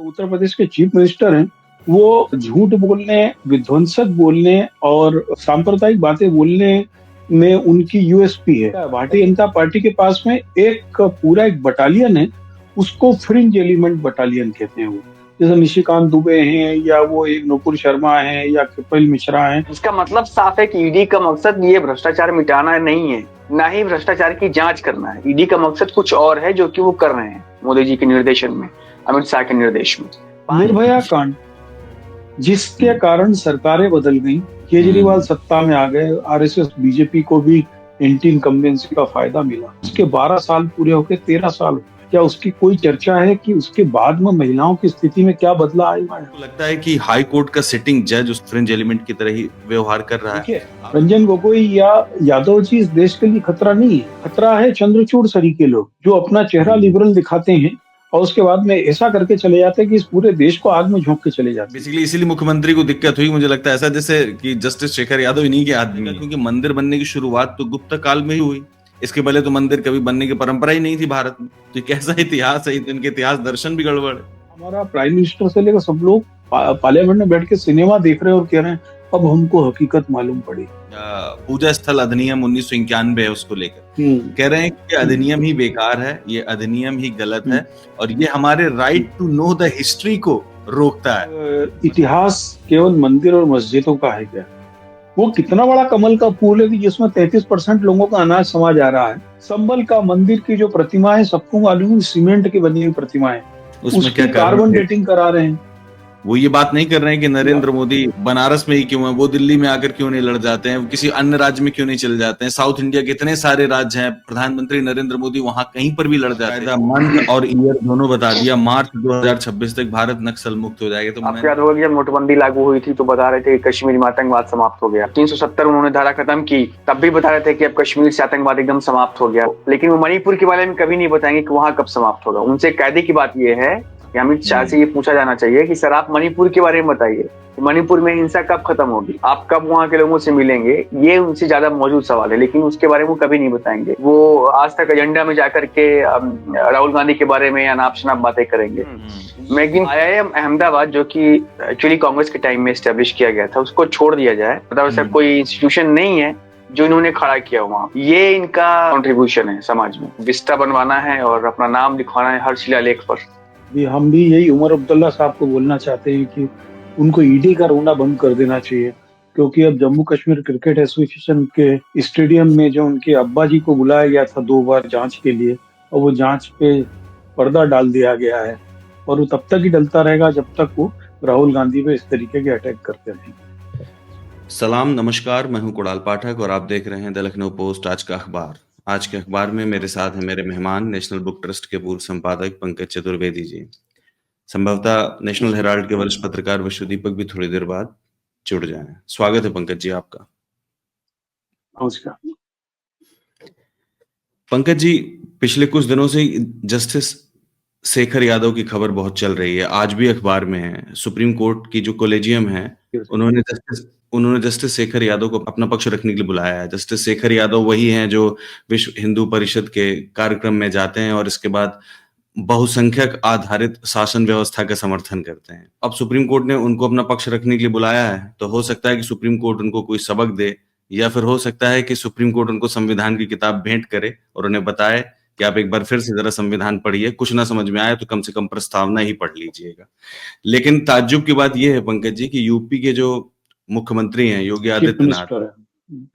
उत्तर प्रदेश के chief minister हैं, वो झूठ बोलने, विध्वंसक बोलने और सांप्रदायिक बातें बोलने में उनकी यूएसपी है। भारतीय जनता पार्टी के पास में एक बटालियन है, उसको फ्रिंज एलिमेंट बटालियन कहते हैं वो। जैसे निशिकांत दुबे हैं या वो एक नुपुर शर्मा है या कपिल मिश्रा हैं। इसका मतलब साफ है कि ईडी का मकसद ये भ्रष्टाचार मिटाना नहीं है, ना ही भ्रष्टाचार की जांच करना है। ईडी का मकसद कुछ और है जो कि वो कर रहे हैं मोदी जी के निर्देशन में, अमित शाह के निर्देश में। निर्भया कांड जिसके कारण सरकारें बदल गई, केजरीवाल सत्ता में आ गए, आरएसएस बीजेपी को भी एंटी इनकम्बेंसी का फायदा मिला। उसके 12 साल पूरे होके 13 साल, क्या उसकी कोई चर्चा है कि उसके बाद में महिलाओं की स्थिति में क्या बदला आएगा? तो लगता है कि हाई कोर्ट का सिटिंग जज उस फ्रिंज एलिमेंट की तरह ही व्यवहार कर रहा है। रंजन गोगोई या यादव जी इस देश के लिए खतरा नहीं है। खतरा है चंद्रचूड़ सरीके लोग जो अपना चेहरा लिबरल दिखाते हैं और उसके बाद में ऐसा करके चले जाते हैं कि इस पूरे देश को आग में झोंक के चले जाते हैं। बेसिकली इसीलिए मुख्यमंत्री को दिक्कत हुई, मुझे लगता है ऐसा, जैसे कि जस्टिस शेखर यादव इन्हीं के आदमी है, क्योंकि मंदिर बनने की शुरुआत तो गुप्त काल में ही हुई। इसके पहले तो मंदिर कभी बनने की परंपरा ही नहीं थी भारत में। तो कैसा इतिहास है, इनके इतिहास दर्शन भी गड़बड़ है। हमारा प्राइम मिनिस्टर से लेकर सब लोग पार्लियामेंट में बैठ के सिनेमा देख रहे हैं और कह रहे हैं अब हमको हकीकत मालूम पड़ी। पूजा स्थल अधिनियम 1991 है, उसको लेकर कह रहे हैं कि अधिनियम ही बेकार है, ये अधिनियम ही गलत है और ये हमारे right to know the history को रोकता है। इतिहास केवल मंदिर और मस्जिदों का है क्या? वो कितना बड़ा कमल का फूल है कि जिसमें 33% लोगों का अनाज समा जा रहा है। संबल का मंदिर की जो प्रतिमा है, सबको मालूम है सीमेंट की बनी हुई प्रतिमा है, उसमें क्या कार्बन डेटिंग करा रहे हैं। वो ये बात नहीं कर रहे हैं कि नरेंद्र मोदी बनारस में ही क्यों है, वो दिल्ली में आकर क्यों नहीं लड़ जाते हैं, किसी अन्य राज्य में क्यों नहीं चले जाते हैं। साउथ इंडिया के इतने सारे राज्य हैं, प्रधानमंत्री नरेंद्र मोदी वहां कहीं पर भी लड़ जाते हैं। मंथ और ईयर दोनों बता दिया, मार्च 2026 तक भारत नक्सल मुक्त हो जाएगा। तो आपको याद होगा कि जब नोटबंदी लागू हुई थी तो बता रहे थे कि कश्मीर में आतंकवाद समाप्त हो गया। 370 उन्होंने धारा खत्म की, तब भी बता रहे थे कि अब कश्मीर से आतंकवाद एकदम समाप्त हो गया। लेकिन वो मणिपुर के बारे में कभी नहीं बताएंगे कि वहां कब समाप्त होगा। उनसे कायदे की बात यह है कि अमित शाह से ये पूछा जाना चाहिए कि सर आप मणिपुर के बारे में बताइए, मणिपुर में हिंसा कब खत्म होगी, आप कब वहां के लोगों से मिलेंगे। ये उनसे ज्यादा मौजूद सवाल है, लेकिन उसके बारे में वो कभी नहीं बताएंगे। वो आज तक एजेंडा में जाकर के राहुल गांधी के बारे में अनाप शनाप बातें करेंगे। मैगिन IIM अहमदाबाद, जो कि एक्चुअली कांग्रेस के टाइम में एस्टेब्लिश किया गया था, उसको छोड़ दिया जाए। मतलब ऐसा कोई इंस्टीट्यूशन नहीं है जो इन्होंने खड़ा किया वहाँ। ये इनका कंट्रीब्यूशन है समाज में, विस्टा बनवाना है और अपना नाम लिखवाना है हर शिलालेख पर। हम भी यही उमर अब्दुल्ला साहब को बोलना चाहते हैं कि उनको ईडी का रोना बंद कर देना चाहिए, क्योंकि अब जम्मू कश्मीर क्रिकेट एसोसिएशन के स्टेडियम में जो उनके अब्बा जी को बुलाया गया था 2 बार जांच के लिए, और वो जांच पे पर्दा डाल दिया गया है और वो तब तक ही डलता रहेगा जब तक वो राहुल गांधी पे इस तरीके के अटैक करते रहेंगे। सलाम, नमस्कार, मैं हूं कुणाल पाठक और आप देख रहे हैं द लखनऊ पोस्ट आज का अखबार। आज के अखबार में मेरे साथ हैं मेरे मेहमान, नेशनल बुक ट्रस्ट के पूर्व संपादक पंकज चतुर्वेदी जी। संभवतः नेशनल हेराल्ड के वरिष्ठ पत्रकार विश्वदीपक भी थोड़ी देर बाद जुड़ जाएं। स्वागत है पंकज जी आपका। नमस्कार पंकज जी, पिछले कुछ दिनों से जस्टिस शेखर यादव की खबर बहुत चल रही है, आज भी अखबार में है। सुप्रीम कोर्ट की जो कोलेजियम है, उन्होंने जस्टिस शेखर यादव को अपना पक्ष रखने के लिए बुलाया है। जस्टिस शेखर यादव वही हैं जो विश्व हिंदू परिषद के कार्यक्रम में जाते हैं और इसके बाद बहुसंख्यक आधारित शासन व्यवस्था का समर्थन करते हैं। अब सुप्रीम कोर्ट ने उनको अपना पक्ष रखने के लिए बुलाया है, तो हो सकता है कि सुप्रीम कोर्ट उनको कोई सबक दे, या फिर हो सकता है कि सुप्रीम कोर्ट उनको संविधान की किताब भेंट करे और उन्हें बताए कि आप एक बार फिर से जरा संविधान पढ़िए, कुछ ना समझ में आए तो कम से कम प्रस्तावना ही पढ़ लीजिएगा। लेकिन ताज्जुब की बात यह है पंकज जी कि यूपी के जो मुख्यमंत्री हैं योगी आदित्यनाथ,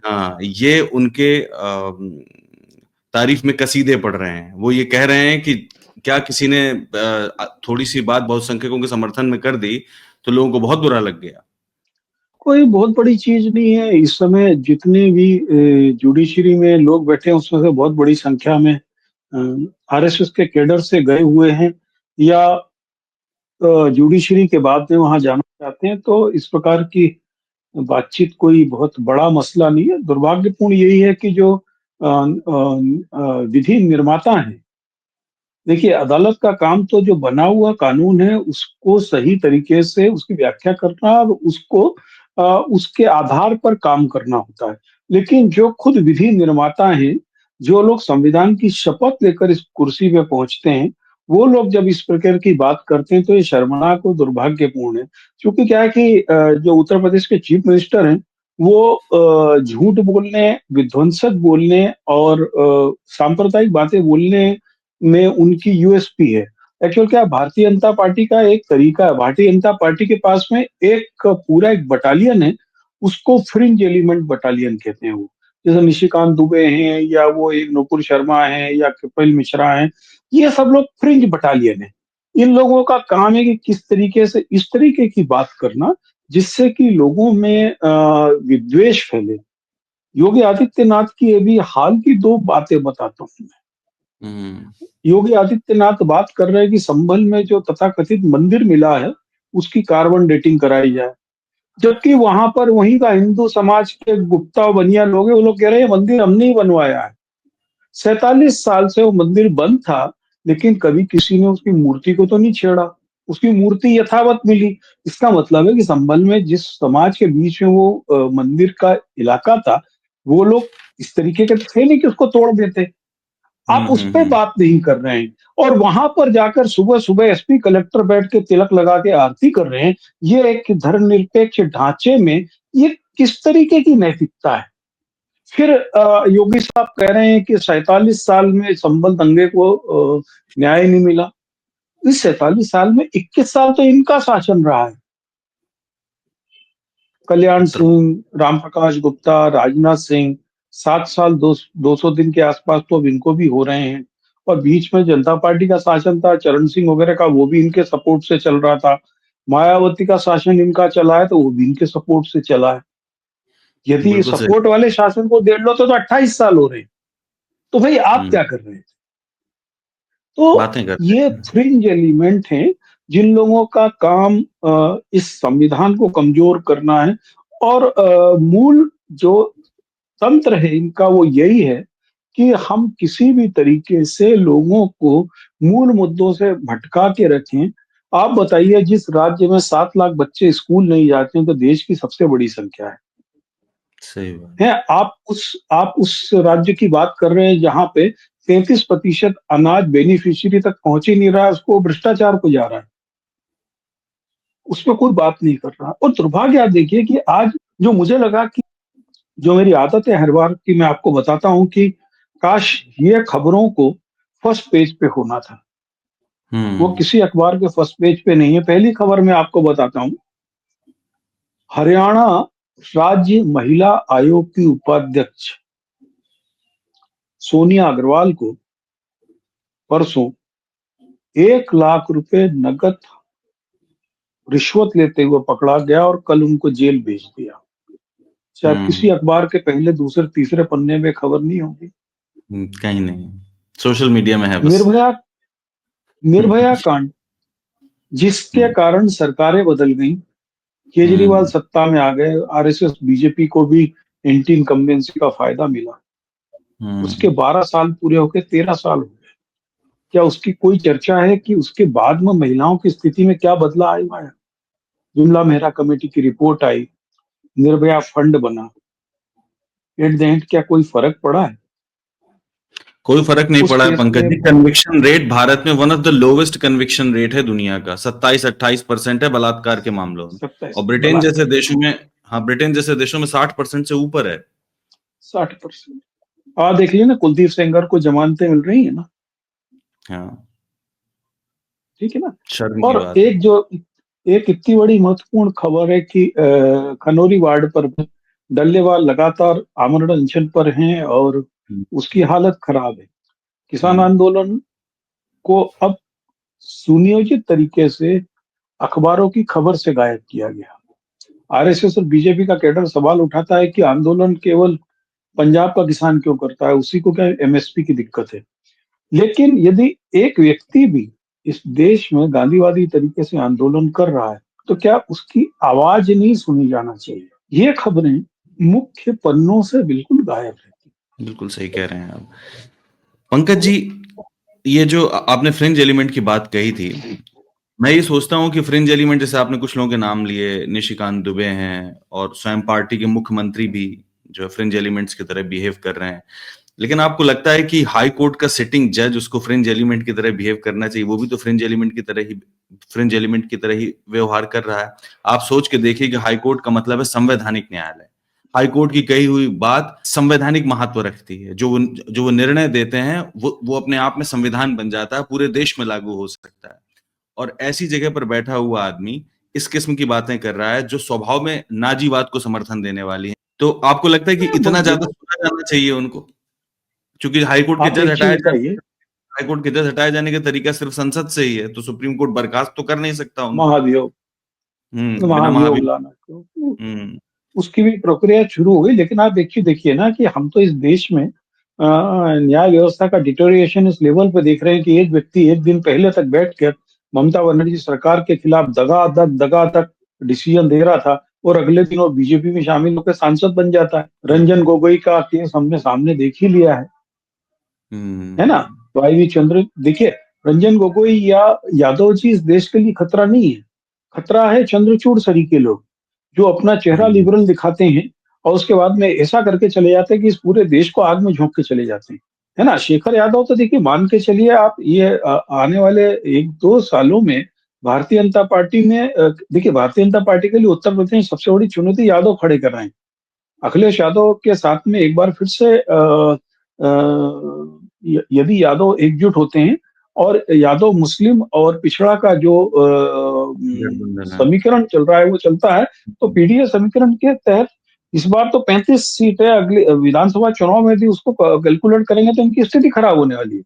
हाँ, ये उनके तारीफ में कसीदे पढ़ रहे हैं। वो ये कह रहे हैं कि क्या किसी ने थोड़ी सी बात बहुसंख्यकों के समर्थन में कर दी तो लोगों को बहुत बुरा लग गया। कोई बहुत बड़ी चीज नहीं है। इस समय जितने भी जुडिशरी में लोग बैठे हैं उसमें से बहुत बड़ी संख्या में आरएसएस के कैडर से गए हुए हैं या जुडिशरी के बाद में वहां जाना चाहते हैं, तो इस प्रकार की बातचीत कोई बहुत बड़ा मसला नहीं है। दुर्भाग्यपूर्ण यही है कि जो विधि निर्माता हैं, देखिए अदालत का काम तो जो बना हुआ कानून है उसको सही तरीके से उसकी व्याख्या करना और उसको उसके आधार पर काम करना होता है। लेकिन जो खुद विधि निर्माता हैं, जो लोग संविधान की शपथ लेकर इस कुर्सी पे पहुंचते हैं, वो लोग जब इस प्रकार की बात करते हैं तो ये शर्मनाक और दुर्भाग्यपूर्ण है। क्योंकि क्या है कि जो उत्तर प्रदेश के चीफ मिनिस्टर हैं, वो झूठ बोलने, विध्वंसक बोलने और सांप्रदायिक बातें बोलने में उनकी यूएसपी है। एक्चुअल क्या है, भारतीय जनता पार्टी का एक तरीका है, भारतीय जनता पार्टी के पास में एक पूरा एक बटालियन है, उसको फ्रिंज एलिमेंट बटालियन कहते हैं वो। जैसे निशिकांत दुबे हैं या वो एक नुपुर शर्मा है या कपिल मिश्रा हैं, ये सब लोग फ्रिंज बटालियन है। इन लोगों का काम है कि किस तरीके से इस तरीके की बात करना जिससे कि लोगों में विद्वेष फैले। योगी आदित्यनाथ की अभी हाल की 2 बातें बताता हूँ मैं। हम्म। योगी आदित्यनाथ बात कर रहे हैं कि संभल में जो तथाकथित मंदिर मिला है, उसकी कार्बन डेटिंग कराई जाए। जबकि वहां पर वहीं का हिंदू समाज के गुप्ता और बनिया लोग हैं, वो लोग कह रहे हैं मंदिर हमने ही बनवाया है। 47 साल से वो मंदिर बंद था, लेकिन कभी किसी ने उसकी मूर्ति को तो नहीं छेड़ा। उसकी मूर्ति यथावत मिली। इसका मतलब है कि संभल में जिस समाज के बीच में वो मंदिर का इलाका था, वो लोग इस तरीके के थे नहीं कि उसको तोड़ देते। आप उस पे हम्म। बात नहीं कर रहे हैं और वहां पर जाकर सुबह-सुबह एसपी कलेक्टर बैठ के तिलक लगा के आरती कर रहे हैं। ये एक धर्मनिरपेक्ष ढांचे में ये किस तरीके की नैतिकता है? फिर योगी साहब कह रहे हैं कि 47 साल में संभल दंगे को न्याय नहीं मिला। इस 47 साल में 21 साल तो इनका शासन रहा है। कल्याण उत्तर सिंह, रामप्रकाश गुप्ता, राजनाथ सिंह, 7 साल 200 दिन के आसपास तो अब इनको भी हो रहे हैं। और बीच में जनता पार्टी का शासन था, चरण सिंह वगैरह का, वो भी इनके सपोर्ट से चल रहा था। मायावती का शासन इनका चला है तो वो भी इनके सपोर्ट से चला है। यदि बिल्कुल सही। सपोर्ट वाले शासन को देख लो तो 28 साल हो रहे हैं। तो भाई आप हम्म। क्या कर रहे हैं? तो बातें करते ये हैं। फ्रिंज एलिमेंट हैं जिन लोगों का काम इस संविधान को कमजोर करना है और मूल जो तंत्र है इनका वो यही है कि हम किसी भी तरीके से लोगों को मूल मुद्दों से भटका के रखें। आप बताइए, जिस राज्य में 7 लाख बच्चे स्कूल नहीं जाते हैं तो देश की सबसे बड़ी संख्या सही बात। है। आप उस राज्य की बात कर रहे हैं जहां पे 33% अनाज बेनिफिशियरी तक पहुंच ही नहीं रहा है, उसको भ्रष्टाचार को जा रहा है। उसमें कोई बात नहीं कर रहा। और दुर्भाग्य आप देखिए कि आज जो मुझे लगा कि जो मेरी आदत है हर बार की मैं आपको बताता हूँ कि काश ये खबरों को फर्स्ट पेज पे होना था। वो हम्म। किसी अखबार के फर्स्ट पेज पे नहीं है। पहली खबर मैं आपको बताता हूँ। हरियाणा राज्य महिला आयोग की उपाध्यक्ष सोनिया अग्रवाल को परसों 1 लाख रुपए नकद रिश्वत लेते हुए पकड़ा गया और कल उनको जेल भेज दिया। शायद किसी हम्म। अखबार के पहले, दूसरे, तीसरे पन्ने में खबर नहीं होगी। कहीं नहीं। सोशल मीडिया में है बस। निर्भया निर्भया हम्म। कांड, जिसके हम्म। कारण सरकारें बदल गई, केजरीवाल हम्म। सत्ता में आ गए, आरएसएस बीजेपी को भी एंटी इनकम्बेंसी का फायदा मिला। उसके हम्म। 12 साल पूरे होके 13 साल हो गए। क्या उसकी कोई चर्चा है कि उसके बाद में महिलाओं की स्थिति में क्या बदलाव आया है? जुमला मेहरा कमेटी की रिपोर्ट आई, निर्भया फंड बना। एट द एंड क्या कोई फर्क पड़ा है? कोई फर्क नहीं उस पड़ा है केस पंकज में जी। कन्विक्शन रेट भारत में one of the lowest conviction rate है दुनिया का। 27-28% है बलात्कार के मामलों में। 27 और ब्रिटेन जैसे बलात्कार, देशों में, हाँ, ब्रिटेन जैसे देशों में 60% से ऊपर है। 60%। देख लिया ना, कुलदीप सेंगर को जमानतें मिल रही है ना। हाँ। ठीक है ना। शर्म की और बात है। एक इतनी बड़ी महत्वपूर्ण खबर है कि खनौरी वार्ड पर डल्लेवाल लगातार आमरण अनशन पर हैं और हम्म। उसकी हालत खराब है। किसान हम्म। आंदोलन को अब सुनियोजित तरीके से अखबारों की खबर से गायब किया गया। आरएसएस और बीजेपी का कैडर सवाल उठाता है कि आंदोलन केवल पंजाब का किसान क्यों करता है, उसी को क्या एमएसपी की दिक्कत है। लेकिन यदि एक व्यक्ति भी इस देश में गांधीवादी तरीके से आंदोलन कर रहा है तो क्या उसकी आवाज नहीं सुनी जाना चाहिए? ये खबरें मुख्य पन्नों से बिल्कुल गायब रहती। बिल्कुल सही कह रहे हैं आप पंकज जी। ये जो आपने फ्रिंज एलिमेंट की बात कही थी, मैं ये सोचता हूँ कि फ्रिंज एलिमेंट, जैसे आपने कुछ लोगों के नाम लिए, निशिकांत दुबे हैं और स्वयं पार्टी के मुख्यमंत्री भी जो फ्रिंज एलिमेंट्स की तरह बिहेव कर रहे हैं। लेकिन आपको लगता है कि हाई कोर्ट का सिटिंग जज उसको फ्रिंज एलिमेंट की तरह बिहेव करना चाहिए? वो भी तो फ्रिंज एलिमेंट की तरह ही व्यवहार कर रहा है। आप सोच के देखिए कि हाई कोर्ट का मतलब है संवैधानिक न्यायालय। हाई कोर्ट की कही हुई बात संवैधानिक महत्व रखती है। जो वो निर्णय देते हैं वो अपने आप में संविधान बन जाता है, पूरे देश में लागू हो सकता है। और ऐसी जगह पर बैठा हुआ आदमी इस किस्म की बातें कर रहा है जो स्वभाव में नाजीवाद को समर्थन देने वाली है। तो आपको लगता है कि इतना ज्यादा देखो, सुना जाना चाहिए उनको? क्योंकि आप एक चीज बताइए, हाई कोर्ट के जज हटाए जाने का तरीका सिर्फ संसद से ही है, तो सुप्रीम कोर्ट बर्खास्त तो कर नहीं सकता उनको। महाभियोग, बिना महाभियोग महाभियोग। लाना क्यों, हम्म। उसकी भी प्रक्रिया शुरू हो गई। लेकिन आप देखिए देखिए ना कि हम तो इस देश में न्याय व्यवस्था का डिटोरिएशन इस लेवल पे देख रहे हैं कि एक व्यक्ति एक दिन पहले तक बैठ कर ममता बनर्जी सरकार के खिलाफ दगा तक डिसीजन दे रहा था, और अगले दिन वो बीजेपी में शामिल होकर सांसद बन जाता है। रंजन गोगोई का केस हमने सामने देख ही लिया है ना। हम्म। तो आई वी चंद्र, देखिए, रंजन गोगोई या यादव जी इस देश के लिए खतरा नहीं है। खतरा है चंद्रचूड़ सरी के लोग, जो अपना चेहरा हम्म। लिबरल दिखाते हैं और उसके बाद में ऐसा करके चले जाते हैं कि इस पूरे देश को आग में झोंक के चले जाते हैं, है ना। शेखर यादव तो देखिए, मान के चलिए आप, ये आने वाले 1-2 सालों में भारतीय जनता पार्टी में, देखिए, भारतीय जनता पार्टी के लिए उत्तर प्रदेश में सबसे बड़ी चुनौती यादव खड़े कर रहे हैं। अखिलेश यादव के साथ में एक बार फिर से यदि यादव एकजुट होते हैं और यादव मुस्लिम और पिछड़ा का जो गठबंधन है। समीकरण चल रहा है वो चलता है, तो पीडीए समीकरण के तहत इस बार तो 35 सीटें अगले विधानसभा चुनाव में भी उसको कैलकुलेट करेंगे तो इनकी स्थिति खराब होने वाली है।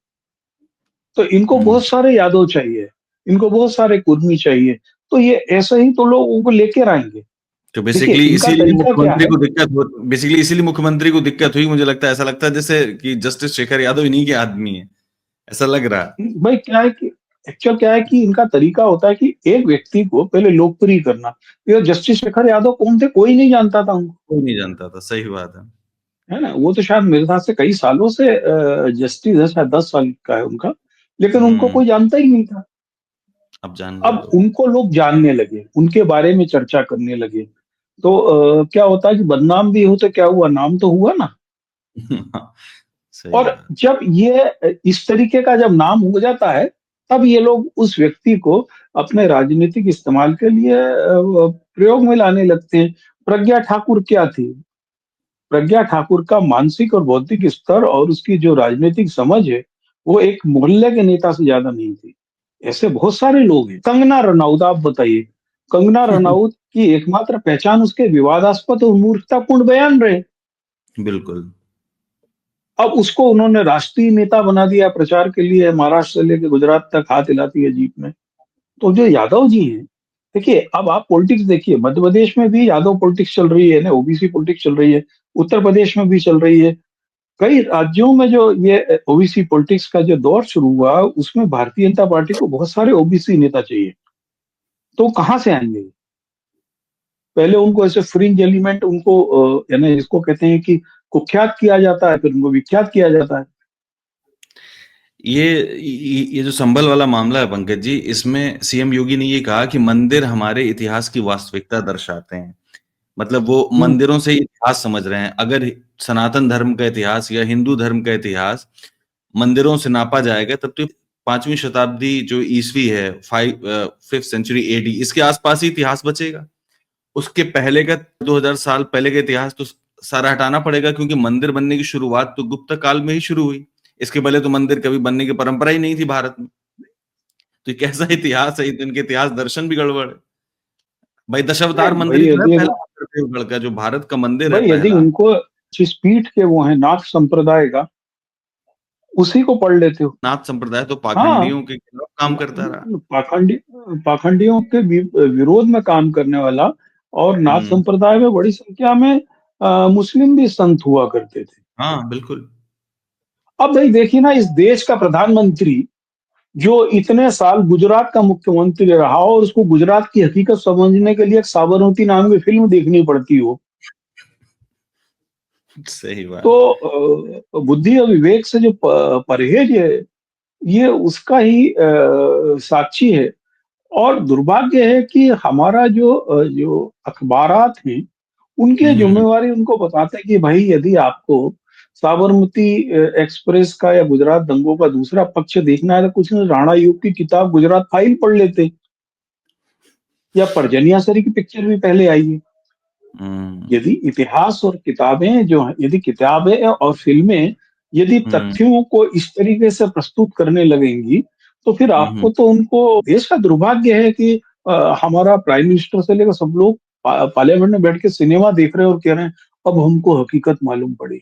तो इनको हम्म। बहुत सारे यादव चाहिए, इनको बहुत सारे कुर्मी चाहिए, तो ये ऐसे ही तो लोग उनको लेकर आएंगे। तो देखिए, बेसिकली इनका तरीका क्या है। इसीलिए मुख्यमंत्री को दिक्कत हुई। मुझे लगता है, ऐसा लगता है जैसे कि जस्टिस शेखर यादव इन्हीं के आदमी है, ऐसा लग रहा है। भाई क्या है कि एक्चुअल क्या है कि इनका तरीका होता है कि एक व्यक्ति को पहले लोकप्रिय करना। ये जस्टिस शेखर यादव कौन थे, कोई नहीं जानता था उनको, कोई नहीं जानता था, सही बात है। है ना। वो तो शायद मेरे ख्याल से कई सालों से जस्टिस है, शायद 10 साल का है उनका, लेकिन उनको हम्म। कोई जानता ही नहीं था। अब जान गए अब लोग। उनको लोग जानने लगे, उनके बारे में चर्चा करने लगे, तो क्या होता है कि बदनाम भी हो तो क्या हुआ, नाम तो हुआ ना। सही और बात। जब ये इस तरीके का जब नाम हो जाता है, तब ये लोग उस व्यक्ति को अपने राजनीतिक इस्तेमाल के लिए प्रयोग में लाने लगते हैं। प्रज्ञा ठाकुर क्या थी? प्रज्ञा ठाकुर का मानसिक और बौद्धिक स्तर और उसकी जो राजनीतिक समझ है, वो एक मोहल्ले के नेता से ज्यादा नहीं थी। ऐसे बहुत सारे लोग हैं। कंगना रनौत, आप बताइए, कंगना रनौत की एकमात्र पहचान उसके विवादास्पद और मूर्खतापूर्ण बयान रहे। बिल्कुल। अब उसको उन्होंने राष्ट्रीय नेता बना दिया प्रचार के लिए, महाराष्ट्र से लेकर गुजरात तक हाथ हिलाती है जीप में। तो जो यादव जी हैं, देखिए, अब आप पॉलिटिक्स देखिए, मध्य प्रदेश में भी यादव पॉलिटिक्स चल रही है ना, ओबीसी पॉलिटिक्स चल रही है, उत्तर प्रदेश में भी चल रही है। कई राज्यों में जो ये ओबीसी पॉलिटिक्स का जो दौर शुरू हुआ, उसमें भारतीय जनता पार्टी को बहुत सारे ओबीसी नेता चाहिए। तो कहाँ से आएंगे? पहले उनको ऐसे फ्रिंज एलिमेंट, उनको यानी जिसको कहते हैं कि कुख्यात किया जाता है, फिर उनको विख्यात किया जाता है। ये जो संभल वाला मामला है पंकज जी, इसमें सीएम योगी ने ये कहा कि मंदिर हमारे इतिहास की वास्तविकता दर्शाते हैं। मतलब वो हम्म। मंदिरों से इतिहास समझ रहे हैं। अगर सनातन धर्म का इतिहास या हिंदू धर्म का इतिहास मंदिरों से नापा जाएगा, तब तो 5वीं शताब्दी जो ईसवी है, 5th century एडी, इसके आसपास ही इतिहास बचेगा। उसके पहले का 2000 साल पहले का इतिहास तो सारा हटाना पड़ेगा, क्योंकि मंदिर बनने की शुरुआत तो गुप्त काल में ही शुरू हुई। इसके पहले तो मंदिर कभी बनने की परंपरा ही नहीं थी भारत में। तो ये कैसा इतिहास है? तो इनके इतिहास दर्शन भी गड़बड़ है। भाई दशावतार मंदिर भाई ही तो है यदि पहला मंदिर देवगढ़ का, जो भारत का मंदिर है भाई यदि पहला। उनको जिस पीठ के वो हैं, नाथ संप्रदाय का, उसी को पढ़ लेते हो। नाथ संप्रदाय तो हाँ, पाखंडियों के खिलाफ काम करता रहा। पाखंडी, पाखंडियों के विरोध में काम करने वाला, और नाथ हम्म। संप्रदाय में बड़ी संख्या में मुस्लिम भी संत हुआ करते थे। हाँ, बिल्कुल। अब भाई देखिए ना, इस देश का प्रधानमंत्री जो इतने साल गुजरात का मुख्यमंत्री रहा, और उसको गुजरात की हकीकत समझने के लिए एक साबरमती नाम की फिल्म देखनी पड़ती हो, सही तो बात। बुद्धि और विवेक से जो परहेज है, ये उसका ही साक्षी है। और दुर्भाग्य है कि हमारा जो अखबारात हैं, उनकी हम्म। जिम्मेवारी उनको बताते हैं कि भाई, यदि आपको साबरमती एक्सप्रेस का या गुजरात दंगों का दूसरा पक्ष देखना है तो कुछ नहीं, राणा योग की किताब गुजरात फाइल पढ़ लेते, या परजनिया सरी की पिक्चर भी पहले आई है। यदि इतिहास और किताबें जो हैं, यदि किताबें और फिल्में यदि तथ्यों को इस तरीके से प्रस्तुत करने लगेंगी, तो फिर आपको तो उनको, देश का दुर्भाग्य है कि हमारा प्राइम मिनिस्टर से लेकर सब लोग पार्लियामेंट में बैठ के सिनेमा देख रहे हैं और कह रहे हैं अब हमको हकीकत मालूम पड़ी।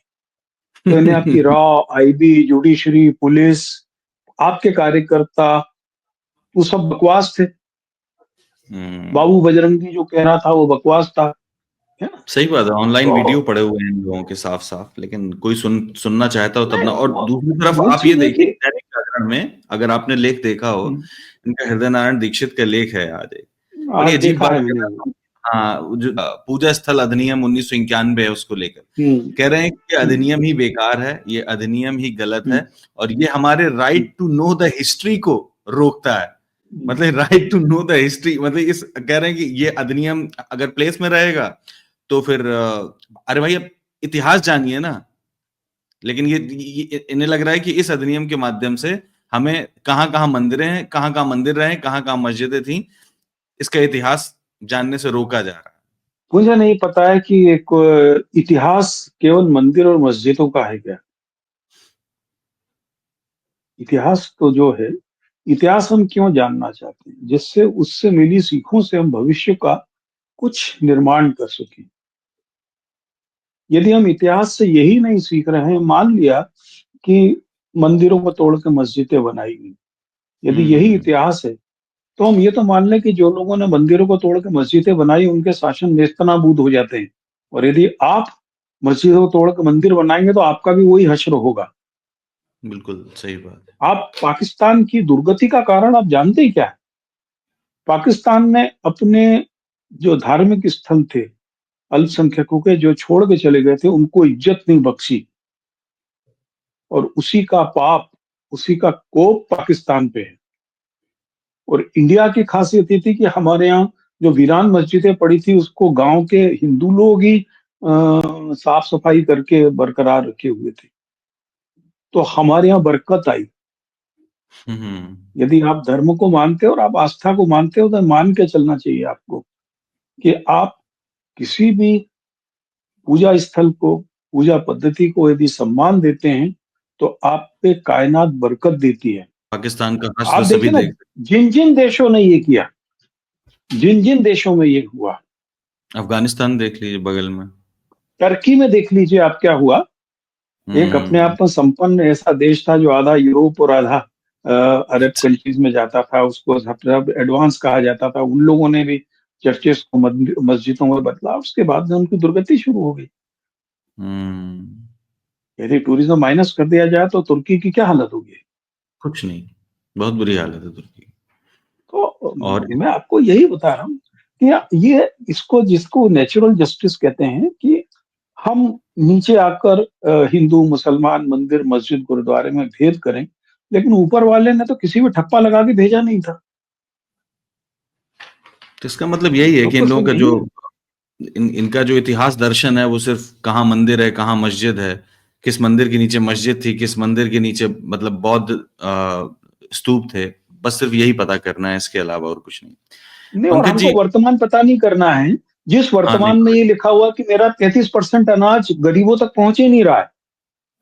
तो इन्हें आपकी रॉ, आईबी, जुडिशरी, पुलिस, आपके कार्यकर्ता, वो सब बकवास थे। बाबू बजरंगी जो कह रहा था वो बकवास था, है ना? सही बात है, ऑनलाइन तो वीडियो पड़े हुए हैं इन लोगों के साफ साफ, लेकिन कोई सुनना चाहता हो तब ना। और दूसरी तरफ वही आप ये चीज है देखिए, कि दैनिक जागरण में अगर आपने लेख देखा हो, इनका हृदय नारायण दीक्षित का लेख है आज एक, बड़ी आज अजीब देखा बात है कह मैंने रहा वो। था। हाँ, जो पूजा स्थल अधिनियम 1991 है उसको लेकर हम्म, कह रहे हैं कि ये हम्म, अधिनियम ही बेकार है, ये अधिनियम ही गलत हम्म, है, और ये हमारे हम्म, right to know the history को रोकता है। मतलब right to know the history, मतलब इस कह रहे हैं कि ये अधिनियम अगर प्लेस में रहेगा तो फिर अरे भाई अब इतिहास जानिए ना। लेकिन ये इन्हें लग रहा है कि इस अधिनियम के माध्यम से हमें कहाँ कहाँ मंदिरें हैं, कहाँ कहाँ मंदिर रहे, कहाँ कहाँ मस्जिदें थी, इसका इतिहास जानने से रोका जा रहा है। मुझे नहीं पता है कि एक इतिहास केवल मंदिर और मस्जिदों का है क्या। इतिहास तो जो है, इतिहास हम क्यों जानना चाहते हैं, जिससे उससे मिली सीखों से हम भविष्य का कुछ निर्माण कर सकें। यदि हम इतिहास से यही नहीं सीख रहे हैं, मान लिया कि मंदिरों को तोड़ के मस्जिदें बनाई गई, यदि यही हम्म इतिहास है, तो हम ये तो मान लें कि जो लोगों ने मंदिरों को तोड़ के मस्जिदें बनाई उनके शासन नेस्तनाबूद हो जाते हैं, और यदि आप मस्जिदों को तोड़ के मंदिर बनाएंगे तो आपका भी वही हश्र होगा। बिल्कुल सही बात है। आप पाकिस्तान की दुर्गति का कारण आप जानते ही क्या है? पाकिस्तान ने अपने जो धार्मिक स्थल थे, अल्पसंख्यकों के जो छोड़ के चले गए थे, उनको इज्जत नहीं बख्शी, और उसी का पाप, उसी का कोप पाकिस्तान पे है। और इंडिया की खासियत ये थी कि हमारे यहाँ जो वीरान मस्जिदें पड़ी थी उसको गांव के हिंदू लोग ही साफ सफाई करके बरकरार रखे हुए थे, तो हमारे यहाँ बरकत आई। हम्म यदि आप धर्म को मानते हो और आप आस्था को मानते हो तो मान के चलना चाहिए आपको कि आप किसी भी पूजा स्थल को, पूजा पद्धति को यदि सम्मान देते हैं तो आप पे कायनात बरकत देती है। पाकिस्तान का हश्र आप सभी देखिए ना, देख। जिन जिन देशों ने ये किया, जिन जिन देशों में ये हुआ, अफगानिस्तान देख लीजिए बगल में। टर्की में देख लीजिए आप क्या हुआ। एक अपने हम्म आप में संपन्न ऐसा देश था जो आधा यूरोप और आधा अरब कंट्रीज में जाता था, उसको सब एडवांस कहा जाता था, उन लोगों ने भी चर्चेस को मस्जिदों में बदला, उसके बाद में उनकी दुर्गति शुरू हो गई। हम्म यदि टूरिज्म माइनस कर दिया जाए तो तुर्की की क्या हालत होगी। कुछ नहीं, बहुत बुरी हालत है तुर्की की। तो और मैं आपको यही बता रहा हूँ कि ये इसको, जिसको नेचुरल जस्टिस कहते हैं, कि हम नीचे आकर हिंदू मुसलमान मंदिर मस्जिद गुरुद्वारे में भेद करें, लेकिन ऊपर वाले ने तो किसी भी ठप्पा लगा के भेजा नहीं था। तो इसका मतलब यही है लोग कि तो इन लोगों सब का यही जो है। इनका जो इतिहास दर्शन है वो सिर्फ कहाँ मंदिर है, कहाँ मस्जिद है, किस मंदिर के नीचे मस्जिद थी, किस मंदिर के नीचे मतलब बौद्ध स्तूप थे, बस सिर्फ यही पता करना है, इसके अलावा और कुछ नहीं। नहीं, और पंकज हमको जी। वर्तमान पता नहीं करना है। जिस हाँ नहीं। वर्तमान में ये लिखा हुआ कि मेरा 33% अनाज गरीबों तक पहुंच ही नहीं रहा है,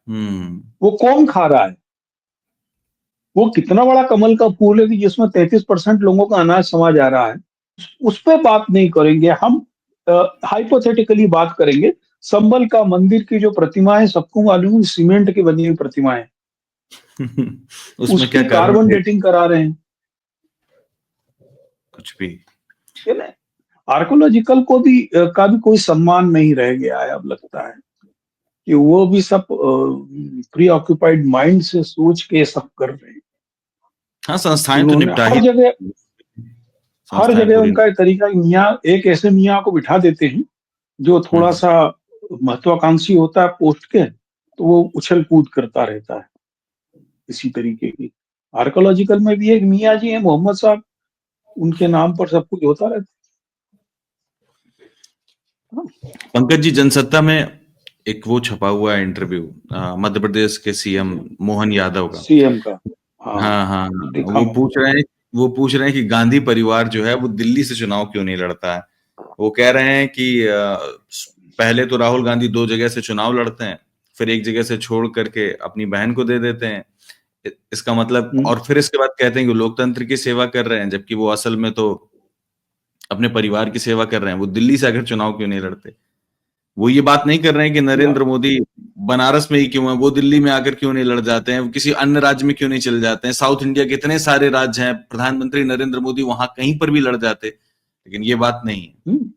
हम्म वो कौन खा रहा है? वो कितना बड़ा कमल का फूल है कि जिसमें 33% लोगों का अनाज समा जा रहा है। उस पर बात नहीं करेंगे हम, हाइपोथेटिकली बात करेंगे। संबल का मंदिर की जो प्रतिमा है, सबको मालूम है सीमेंट की बनी हुई प्रतिमा है, उसमें क्या उसकी कार्बन कार्बन डेट, डेटिंग करा रहे हैं। कुछ भी। आर्कोलॉजिकल को भी का भी कोई सम्मान नहीं रह गया है, अब लगता है कि वो भी सब प्री ऑक्यूपाइड माइंड से सोच के सब कर रहे हैं। हाँ, संस्थाएं तो उन्होंने निपटा ही, हर संस्थाएं जगह पूरी। उनका एक तरीका, मियाँ एक ऐसे मियाँ को बिठा देते हैं जो थोड़ा हम्म सा महत्वाकांक्षी होता है पोस्ट के, तो वो उछल कूद करता रहता है। इसी तरीके की आर्कोलॉजिकल में भी एक मियाँ जी हैं, मोहम्मद साहब, उनके नाम पर सब कुछ होता रहता है। पंकज जी, जनसत्ता में एक वो छपा हुआ है इंटरव्यू मध्य प्रदेश के सीएम मोहन यादव का। सीएम का। हाँ, हाँ हाँ, देखा मैंने। वो पूछ रहे हैं कि गांधी परिवार जो है वो दिल्ली से चुनाव क्यों नहीं लड़ता है। वो कह रहे हैं कि पहले तो राहुल गांधी 2 जगह से चुनाव लड़ते हैं, फिर एक जगह से छोड़ करके अपनी बहन को दे देते हैं। इसका मतलब, हम्म, और फिर इसके बाद कहते हैं कि वो लोकतंत्र की सेवा कर रहे हैं, जबकि वो असल में तो अपने परिवार की सेवा कर रहे हैं। वो दिल्ली से आकर चुनाव क्यों नहीं लड़ते। वो ये बात नहीं कर रहे हैं कि या नरेंद्र मोदी बनारस में ही क्यों है, वो दिल्ली में आकर क्यों नहीं लड़ जाते हैं, वो किसी अन्य राज्य में क्यों नहीं चले जाते हैं। साउथ इंडिया के इतने सारे राज्य हैं, प्रधानमंत्री नरेंद्र मोदी वहां कहीं पर भी लड़ जाते, लेकिन ये बात नहीं है। हम्म,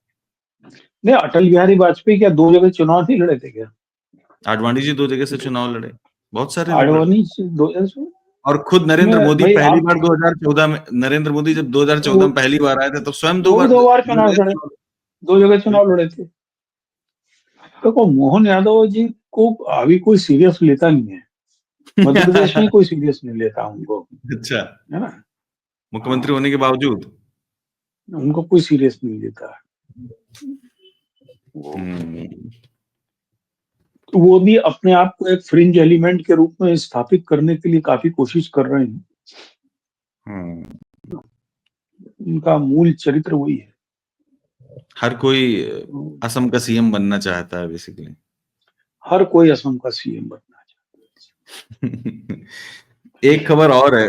नहीं, अटल बिहारी वाजपेयी क्या 2 जगह चुनाव नहीं लड़े थे क्या? आडवाणी जी 2 जगह से चुनाव लड़े, बहुत सारे लोग लड़े। आडवाणी से 2 जगह से। और खुद मैं नरेंद्र मोदी भाई पहली आप, बार 2014 में, नरेंद्र मोदी जब 2014 वो में पहली बार आए थे तो स्वयं वो भी 2 बार चुनाव लड़े, चुनाव 2 जगह चुनाव लड़े। लड़े थे। देखो मोहन यादव जी को अभी कोई सीरियस लेता नहीं है, मध्य प्रदेश में कोई सीरियस नहीं लेता उनको, अच्छा, है ना। मुख्यमंत्री हाँ, होने के बावजूद। उनको कोई सीरियस नहीं लेता है। वो हम्म वो भी अपने आप को एक फ्रिंज एलिमेंट के रूप में स्थापित करने के लिए काफी कोशिश कर रहे हैं। हम्म उनका मूल चरित्र वही है। हर कोई असम का सीएम बनना चाहता है बेसिकली। हर कोई असम का सीएम बनना एक खबर और है,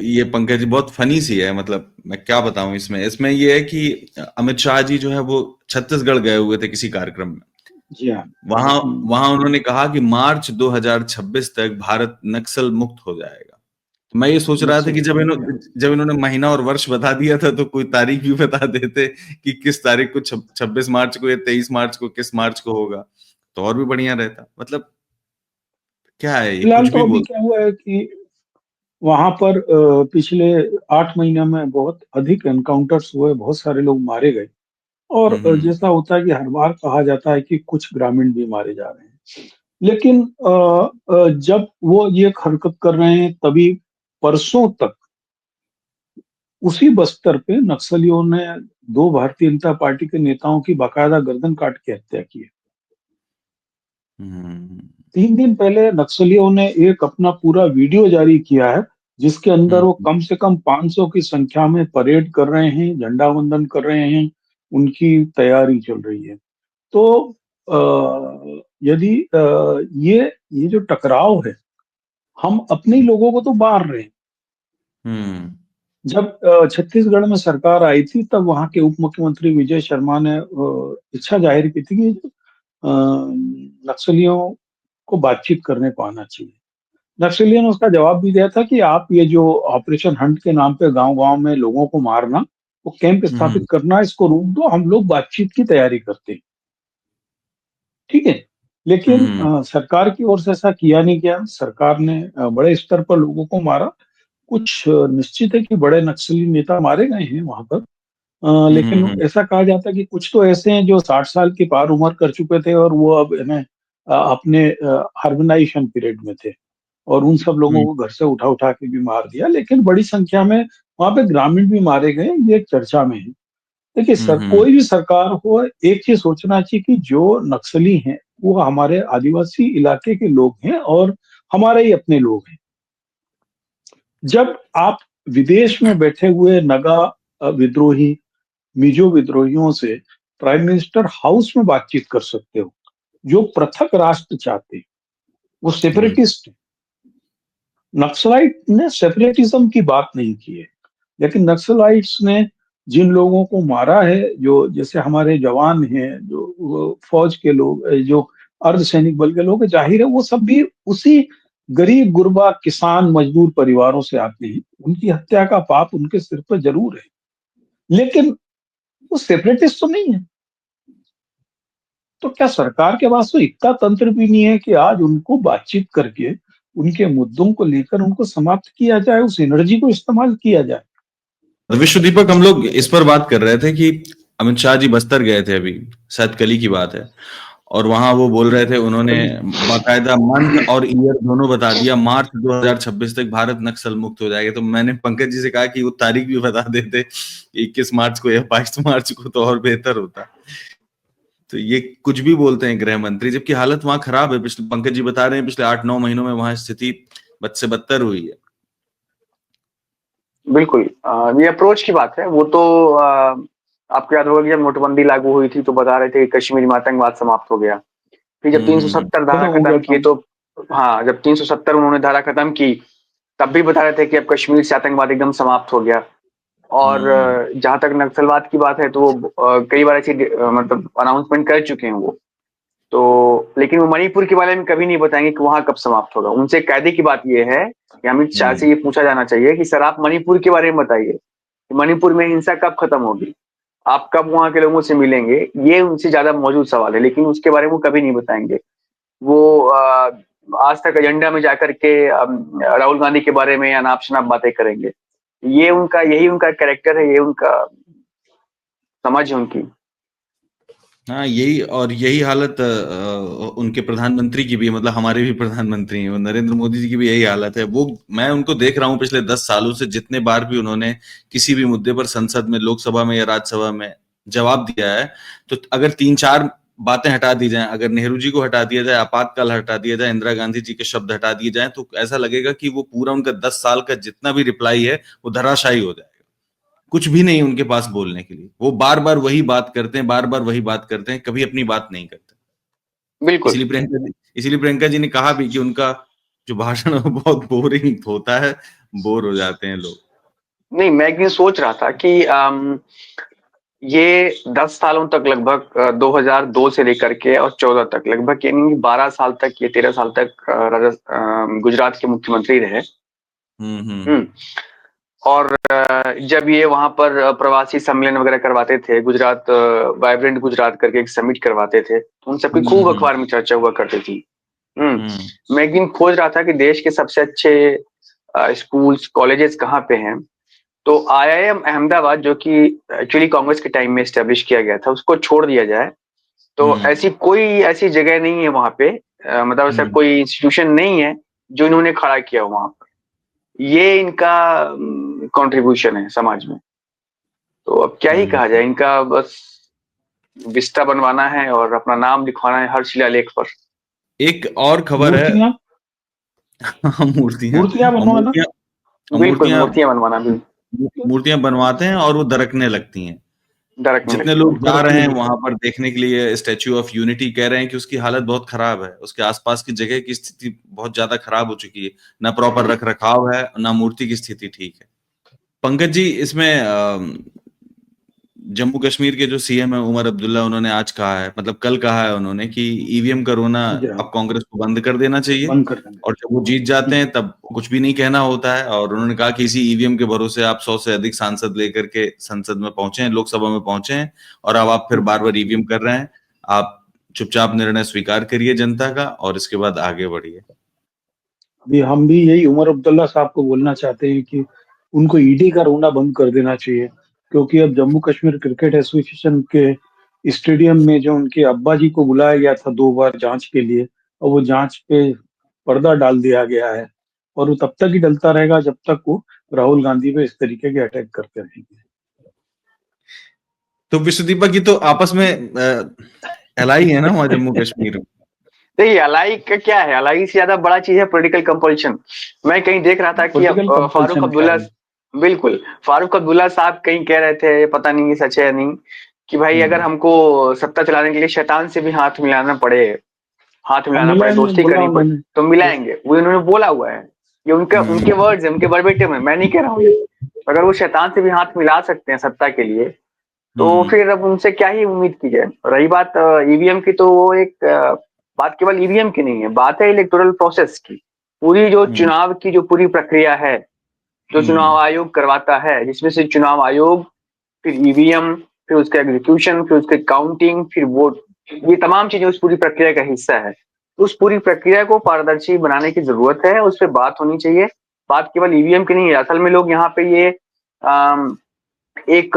ये पंकज जी बहुत फनी सी है, मतलब मैं क्या बताऊं इसमें इसमें ये है कि अमित शाह जी जो है वो छत्तीसगढ़ गए हुए थे किसी कार्यक्रम में। चाहिए। जी हाँ। वहां हम्म, वहां उन्होंने कहा कि मार्च 2026 तक भारत नक्सल मुक्त हो जाएगा। तो मैं ये सोच रहा था नक्सल कि मुक्त। जब इन्होंने महीना और वर्ष बता दिया था तो कोई तारीख भी बता देते कि किस तारीख को, 26 मार्च को या 23 मार्च को, किस मार्च को होगा, तो और भी बढ़िया रहता। मतलब क्या है ये, फिलहाल कुछ भी तो अभी बोल। क्या हुआ है कि वहां पर पिछले 8 महीने में बहुत अधिक एनकाउंटर्स हुए, बहुत सारे लोग मारे गए। और हम्म जैसा होता है कि हर बार कहा जाता है कि कुछ ग्रामीण भी मारे जा रहे हैं, लेकिन जब वो ये हरकत कर रहे हैं तभी परसों तक उसी बस्तर पे नक्सलियों ने 2 भारतीय जनता पार्टी के नेताओं की बाकायदा गर्दन काट के हत्या की है। हम्म 3 दिन पहले नक्सलियों ने एक अपना पूरा वीडियो जारी किया है, जिसके अंदर वो हम्म कम से कम 500 की संख्या में परेड कर रहे हैं, झंडा वंदन कर रहे हैं, उनकी तैयारी चल रही है। तो यदि ये जो टकराव है, हम अपने ही लोगों को तो मार रहे हैं। हम्म जब छत्तीसगढ़ में सरकार आई थी तब वहां के उप मुख्यमंत्री विजय शर्मा ने इच्छा जाहिर की थी कि अ, नक्सलियों को बातचीत करने को आना चाहिए। नक्सलियों ने उसका जवाब भी दिया था कि आप ये जो ऑपरेशन हंट के नाम पे गांव-गांव में लोगों को मारना, वो कैंप हम्म स्थापित करना, इसको रोक दो, हम लोग बातचीत की तैयारी करते हैं। ठीक है। लेकिन हम्म सरकार की ओर से ऐसा किया नहीं गया। सरकार ने बड़े स्तर पर लोगों को मारा। कुछ निश्चित है कि बड़े नक्सली नेता मारे गए हैं वहां पर। लेकिन हम्म ऐसा कहा जाता है कि कुछ तो ऐसे हैं जो 60 साल की पार उम्र कर चुके थे और वो अब इन्हें अपने हार्बनाइजेशन पीरियड में थे, और उन सब लोगों हम्म को घर से उठा उठा के भी मार दिया। लेकिन बड़ी संख्या में वहां पे ग्रामीण भी मारे गए, ये एक चर्चा में है। देखिए सर, हम्म कोई भी सरकार हो, एक चीज सोचना चाहिए कि जो नक्सली हैं वो हमारे आदिवासी इलाके के लोग हैं और हमारे ही अपने लोग हैं। जब आप विदेश में बैठे हुए नगा विद्रोही, मिजो विद्रोहियों से प्राइम मिनिस्टर हाउस में बातचीत कर सकते हो, जो पृथक राष्ट्र चाहते हैं, वो हम्म सेपरेटिस्ट। नक्सलाइट ने सेपरेटिज्म की बात नहीं की है, लेकिन नक्सलाइट्स ने जिन लोगों को मारा है, जो जैसे हमारे जवान हैं, जो वो फौज के लोग, जो अर्धसैनिक बल के लोग हैं, जाहिर है वो सब भी उसी गरीब गुरबा किसान मजदूर परिवारों से आते हैं। उनकी हत्या का पाप उनके सिर पर जरूर है, लेकिन वो सेपरेटिस्ट तो नहीं है। तो क्या सरकार के पास तो इतना तंत्र भी नहीं है कि आज उनको बातचीत करके उनके मुद्दों को लेकर उनको समाप्त किया जाए, उस एनर्जी को इस्तेमाल किया जाए। विश्व दीपक, हम लोग इस पर बात कर रहे थे कि अमित शाह जी बस्तर गए थे अभी, शायद कल ही की बात है, और वहां वो बोल रहे थे, उन्होंने कल ही। बाकायदा मंथ और ईयर दोनों बता दिया, मार्च 2026 तक भारत नक्सल मुक्त हो जाएगा। तो मैंने पंकज जी से कहा कि वो तारीख भी बता देते, 21 मार्च को या 22 मार्च को, तो और बेहतर होता। तो ये कुछ भी बोलते हैं गृह मंत्री, जबकि हालत वहां खराब है। पिछले पंकज जी बता रहे हैं पिछले 8-9 महीनों में वहां स्थिति बद से बदतर हुई है। बिल्कुल। ये अप्रोच की बात है। वो तो आपको याद होगा कि जब नोटबंदी लागू हुई थी तो बता रहे थे कि कश्मीरी में आतंकवाद समाप्त हो गया। फिर जब हम्म। 370 धारा खत्म हो खत्म गया की काम। तो हाँ, जब 370 उन्होंने धारा खत्म की तब भी बता रहे थे कि अब कश्मीर से आतंकवाद एकदम समाप्त हो गया। और हम्म। जहां तक नक्सलवाद की बात है तो वो कई बार ऐसी मतलब अनाउंसमेंट कर चुके हैं वो। तो लेकिन वो मणिपुर के बारे में कभी नहीं बताएंगे कि वहां कब समाप्त होगा। उनसे कायदे की बात ये है कि अमित शाह से हम्म। ये पूछा जाना चाहिए कि सर आप मणिपुर के बारे में बताइए कि मणिपुर में हिंसा कब खत्म होगी, आप कब वहां के लोगों से मिलेंगे। ये उनसे ज्यादा मौजूद सवाल है, लेकिन उसके बारे में वो कभी नहीं बताएंगे। वो आज तक एजेंडा में जाकर के राहुल गांधी के बारे में अनाप शनाप बातें करेंगे। ये उनका, यही उनका कैरेक्टर है, ये उनका समझ है उनकी। हाँ, यही और यही हालत उनके प्रधानमंत्री की भी है। मतलब हमारे भी प्रधानमंत्री हैं, वो नरेंद्र मोदी जी की भी यही हालत है। वो मैं उनको देख रहा हूँ पिछले 10 सालों से, जितने बार भी उन्होंने किसी भी मुद्दे पर संसद में, लोकसभा में या राज्यसभा में जवाब दिया है, तो अगर 3-4 बातें हटा दी जाएं, अगर नेहरू जी को हटा दिया जाए, आपातकाल हटा दिया जाए, इंदिरा गांधी जी के शब्द हटा दिए जाएं, तो ऐसा लगेगा कि वो पूरा उनका 10 साल का जितना भी रिप्लाई है वो धराशायी हो जाएगा। कुछ भी नहीं उनके पास बोलने के लिए। वो बार बार वही बात करते हैं, बार बार वही बात करते हैं, कभी अपनी बात नहीं करते। बिल्कुल। इसीलिए प्रियंका जी ने कहा भी कि उनका जो भाषण है वो बहुत बोरिंग होता है, बोर हो जाते हैं लोग। नहीं, मैं एक दिन सोच रहा था कि ये 10 सालों तक लगभग 2002 से लेकर के और 14 तक लगभग, यानी 12 साल तक, ये 13 साल तक गुजरात के मुख्यमंत्री रहे। हम्म। हम्म। और जब ये वहां पर प्रवासी सम्मेलन वगैरह करवाते थे, गुजरात वाइब्रेंट गुजरात करके एक समिट करवाते थे, तो उन सबकी खूब हम्म। अखबार में चर्चा हुआ करती थी। हम्म। मैं एक दिन खोज रहा था कि देश के सबसे अच्छे स्कूल्स कॉलेजेस कहाँ पे हैं। तो आईआईएम अहमदाबाद, जो कि एक्चुअली कांग्रेस के टाइम में स्टेब्लिश किया गया था, उसको छोड़ दिया जाए तो हम्म। ऐसी कोई ऐसी जगह नहीं है वहां पे, मतलब ऐसा हम्म। कोई इंस्टीट्यूशन नहीं है जो इन्होंने खड़ा किया हो वहां पर। ये इनका कंट्रीब्यूशन है समाज में। तो अब क्या ही हम्म। कहा जाए, इनका बस विस्टा बनवाना है और अपना नाम लिखवाना है हर शिलालेख पर। एक और खबर है। मूर्तियां मूर्तियां मूर्तियां और बनवाना। बिल्कुल, मूर्तियां मूर्तियां बनवाना भी मूर्तियां बनवाते हैं और वो दरकने लगती हैं। दरकने जितने लगती लोग है। जा रहे दरकने हैं लगती वहां पर देखने के लिए स्टैच्यू ऑफ यूनिटी, कह रहे हैं कि उसकी हालत बहुत खराब है, उसके आसपास की जगह की स्थिति बहुत ज्यादा खराब हो चुकी है, ना प्रॉपर रख रखाव है, ना मूर्ति की स्थिति ठीक है। पंकज जी, इसमें जम्मू कश्मीर के जो सीएम है उमर अब्दुल्ला, उन्होंने आज कहा है, मतलब कल कहा है उन्होंने, कि ईवीएम का रोना है। जी हाँ, अब कांग्रेस को बंद कर देना चाहिए, बंद कर देंगे। और जब वो जीत जाते हैं तब कुछ भी नहीं कहना होता है। और उन्होंने कहा कि इसी ईवीएम के भरोसे आप 100 से अधिक सांसद लेकर के संसद में पहुंचे हैं, लोकसभा में पहुंचे हैं, और अब आप फिर बार बार ईवीएम कर रहे हैं। आप चुपचाप निर्णय स्वीकार करिए जनता का और इसके बाद आगे बढ़िए। अभी हम भी यही उमर अब्दुल्ला साहब को बोलना चाहते हैं कि उनको ईडी का रोना बंद कर देना चाहिए, क्योंकि अब जम्मू कश्मीर क्रिकेट एसोसिएशन के स्टेडियम में जो उनके अब्बा जी को बुलाया गया था 2 बार जांच के लिए, और वो जांच पे पर्दा डाल दिया गया है। और वो तब तक ही डलता रहेगा जब तक वो राहुल गांधी पे इस तरीके के अटैक करते रहेंगे। तो विश्वदीपा की तो आपस में एलआई है ना वहाँ जम्मू कश्मीर में। देखिए, अलाई का क्या है, अलाई से ज्यादा बड़ा चीज है पॉलिटिकल कंपल्शन। मैं कहीं देख रहा था कि अब पॉलिटिकल फारूक कंपल्सन क्या अब्दुल्ला, है? बिल्कुल फारूक अब्दुल्ला साहब कहीं कह रहे थे, पता नहीं ये सच है या नहीं, कि भाई अगर हम्म। हमको सत्ता चलाने के लिए शैतान से भी हाथ मिलाना पड़े, हाथ हम मिलाना पड़े, मिलाएंगे, दोस्ती बोला करनी पड़े, उन्होंने। तो मिलाएंगे, वो इन्होंने बोला हुआ है। ये उनका, उनके हम्म। वर्ड्स है, उनके वर्बेटिम है, मैं नहीं कह रहा हूँ ये। अगर वो शैतान से भी हाथ मिला सकते हैं सत्ता के लिए, तो हम्म। फिर अब उनसे क्या ही उम्मीद की जाए। रही बात ईवीएम की, तो वो एक बात केवल ईवीएम की नहीं है, बात है इलेक्टोरल प्रोसेस की। पूरी जो हम्म। चुनाव की जो पूरी प्रक्रिया है, जो चुनाव हम्म। आयोग करवाता है, जिसमें से चुनाव आयोग, फिर ईवीएम, फिर उसका एग्जीक्यूशन, फिर उसके काउंटिंग, फिर वोट, ये तमाम चीजें उस पूरी प्रक्रिया का हिस्सा है। उस पूरी प्रक्रिया को पारदर्शी बनाने की जरूरत है, उस पर बात होनी चाहिए। बात केवल ईवीएम की नहीं है। असल में लोग यहाँ पे ये एक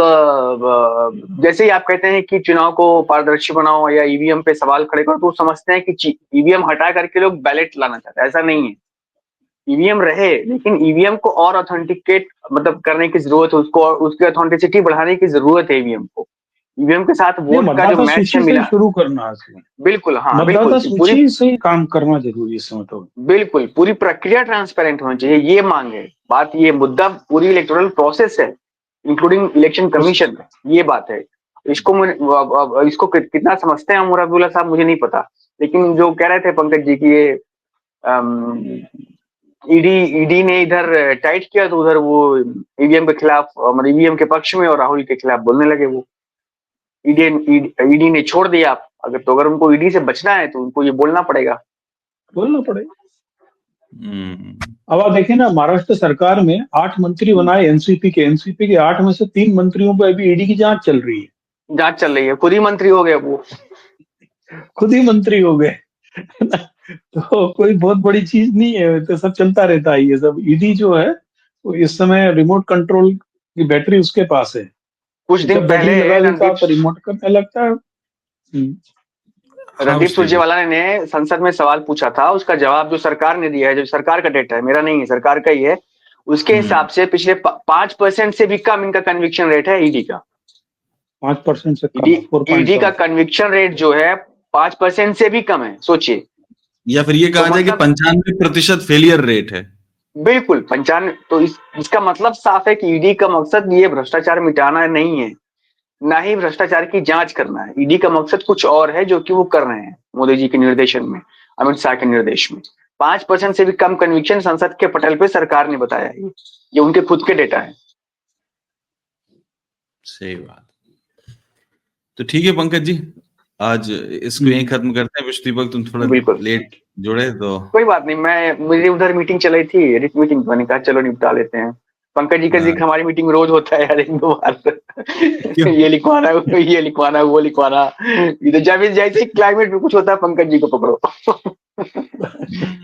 जैसे ही आप कहते हैं कि चुनाव को पारदर्शी बनाओ या ईवीएम पे सवाल खड़े करो, तो समझते हैं कि ईवीएम हटा करके लोग बैलेट लाना चाहते हैं। ऐसा नहीं है। ईवीएम रहे, लेकिन ईवीएम को और ऑथेंटिकेट मतलब करने की जरूरत है, उसको उसकी ऑथेंटिसिटी बढ़ाने की जरूरत है ईवीएम को। ईवीएम के साथ नहीं, वोट का जो मतदाता मैच है सूची से मिला, ही शुरू करना है इसमें। बिल्कुल, हाँ बिल्कुल, मतदाता पूरी सूची से ही काम करना जरूरी है इस समय तो। बिल्कुल पूरी प्रक्रिया ट्रांसपेरेंट होनी चाहिए, ये मांग है। बात ये मुद्दा पूरी इलेक्टोरल प्रोसेस है, इंक्लूडिंग इलेक्शन कमीशन, ये बात है। इसको कितना समझते हैं उमर अब्दुल्ला साहब मुझे नहीं पता, लेकिन जो कह रहे थे पंकज जी की ये ईडी ने इधर टाइट किया तो उधर वो ईवीएम के खिलाफ, मतलब ईवीएम के पक्ष में और राहुल के खिलाफ बोलने लगे। वो ईडी ने छोड़ दिया। अगर उनको ईडी से बचना है तो उनको ये बोलना पड़ेगा। अब आप देखिए ना, महाराष्ट्र सरकार में 8 मंत्री बनाए एनसीपी के 8 में से 3 मंत्रियों पर अभी ईडी की जांच चल रही है। जांच चल रही है, खुद ही मंत्री हो गए वो, खुद ही मंत्री हो गए। तो कोई बहुत बड़ी चीज नहीं है, तो सब चलता रहता है ये सब। ईडी जो है वो इस समय रिमोट कंट्रोल की बैटरी उसके पास है। कुछ दिन जब पहले बैटरी लगा देता है तो रिमोट करने लगता है। रणदीप सुरजेवाला ने संसद में सवाल पूछा था, उसका जवाब जो सरकार ने दिया है, जो सरकार का डेटा है, मेरा नहीं है, सरकार का ही है, उसके हिसाब से पिछले 5% से भी कम इनका कन्विक्शन रेट है ईडी का। 5% से कम। ईडी का कन्विक्शन रेट जो है 5% से भी कम है, सोचिए। या फिर ये कहा जाए कि 95% फेलियर रेट है। बिल्कुल 95। तो इसका मतलब साफ है कि ईडी का मकसद ये भ्रष्टाचार मिटाना नहीं है, ना ही भ्रष्टाचार की जांच करना है। ईडी का मकसद कुछ और है, जो कि वो कर रहे हैं मोदी जी के निर्देशन में, अमित शाह के निर्देश में। 5% से भी कम कन्विक्शन संसद के पटल पे सरकार ने बताया है, ये उनके खुद के डेटा है। सही बात। तो ठीक है पंकज जी, आज इसको यहीं खत्म करते हैं। विश्वदीपक तुम थोड़ा लेट जुड़े तो कोई बात नहीं, मेरी उधर मीटिंग चल रही थी, एडिट मीटिंग, मैंने कहा चलो निपटा लेते हैं। पंकज जी का जिक्र हमारी मीटिंग रोज होता है यार, 1-2 बार। ये लिखवाना, वो लिखवाना। जब जैसे क्लाइमेट में कुछ होता है पंकज जी को पकड़ो।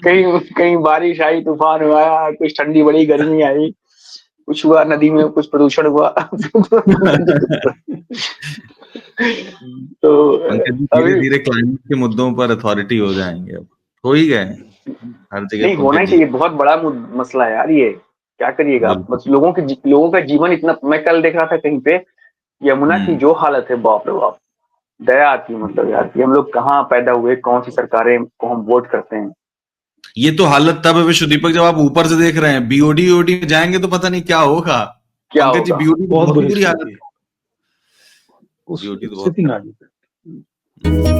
कहीं बारिश आई, तूफान हुआ, कुछ ठंडी बड़ी गर्मी आई, कुछ हुआ, नदी में कुछ प्रदूषण हुआ। तो धीरे धीरे क्लाइमेट के मुद्दों पर अथॉरिटी हो जाएंगे। अब हो ही गए हर जगह। नहीं होना चाहिए, बहुत बड़ा मसला है यार ये, क्या करिएगा। बस लोगों का जीवन इतना। मैं कल देख रहा था कहीं पे, यमुना की जो हालत है, बाप रे बाप, दया आती है। मतलब यार कि हम लोग कहाँ पैदा हुए, कौन सी सरकारें को हम वोट करते हैं। ये तो हालत तब है विश्वदीपक जब आप ऊपर से देख रहे हैं। बीओडी में जाएंगे तो पता नहीं क्या होगा। पंकज जी बीओडी बहुत बुरी हालत है। उस स्थिति ना।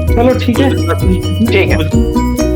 चलो ठीक है।